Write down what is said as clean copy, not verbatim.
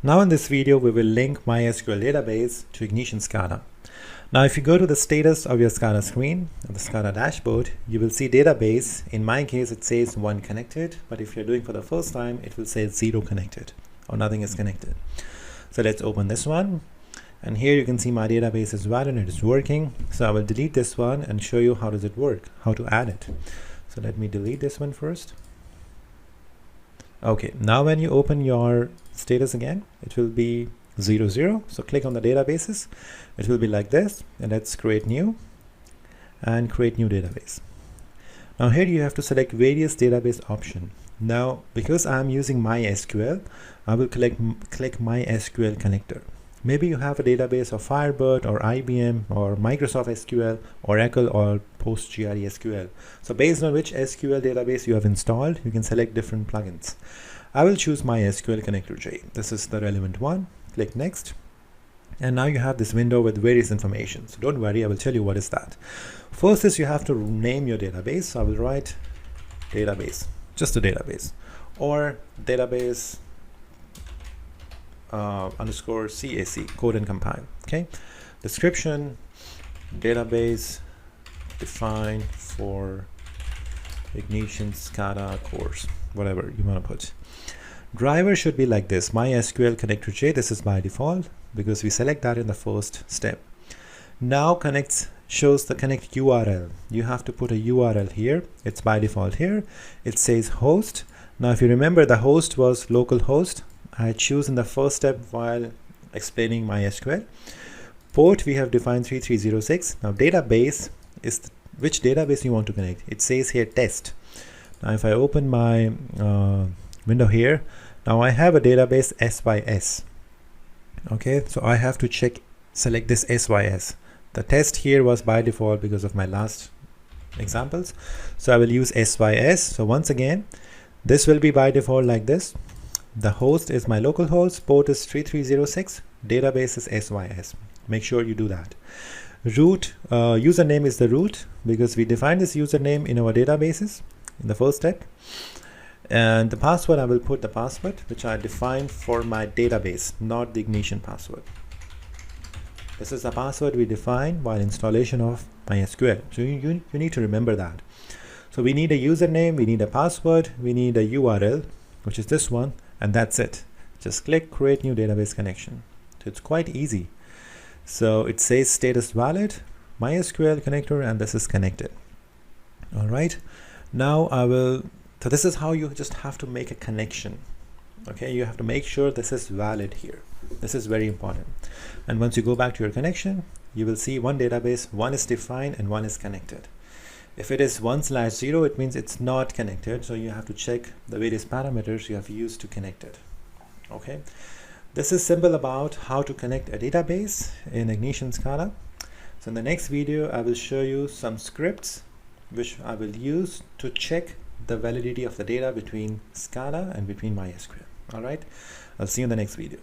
Now in this video, we will link MySQL database to Ignition SCADA. Now if you go to the status of your SCADA screen, or the SCADA dashboard, you will see database. In my case, it says 1 connected, but if you're doing for the first time, it will say 0 connected, or nothing is connected. So let's open this one. And here you can see my database is valid and it is working. So I will delete this one and show you how does it work, how to add it. So let me delete this one first. Okay, now when you open your status again, it will be 00. So click on the databases. It will be like this, and let's create new and create new database. Now here you have to select various database option. Now because I'm using MySQL, I will click MySQL connector. Maybe you have a database of Firebird or IBM or Microsoft SQL, Oracle or PostgreSQL. So based on which SQL database you have installed, you can select different plugins. I will choose MySQL Connector J. This is the relevant one. Click next. And now you have this window with various information. So don't worry, I will tell you what is that. First is you have to name your database. So I will write database, just a database, or database underscore CAC, code and compile. Okay, description, database defined for Ignition SCADA course, whatever you want to put. Driver should be like this, MySQL Connector J. This is by default because we select that in the first step. Now connects shows the connect URL. You have to put a URL here. It's by default here. It says host. Now if you remember, the host was localhost. I choose in the first step while explaining MySQL. Port we have defined 3306. Now database is which database you want to connect. It says here test. Now if I open my window here, now I have a database SYS. Okay, so I have to select this SYS. The test here was by default because of my last examples. So I will use SYS. So once again, this will be by default like this. The host is my local host, port is 3306, database is SYS. Make sure you do that. Root, username is the root because we defined this username in our databases in the first step. And the password, I will put the password which I defined for my database, not the Ignition password. This is the password we define while installation of MySQL. So you need to remember that. So we need a username, we need a password, we need a URL, which is this one, and that's it. Just click create new database connection. So it's quite easy. So it says status valid, MySQL connector, and this is connected. All right. Now so this is how you just have to make a connection. Okay, you have to make sure this is valid here. This is very important. And once you go back to your connection, you will see one database, one is defined and one is connected. If it is 1/0, it means it's not connected. So you have to check the various parameters you have used to connect it. Okay, this is simple about how to connect a database in Ignition SCADA. So in the next video, I will show you some scripts which I will use to check the validity of the data between SCADA and between MySQL. All right, I'll see you in the next video.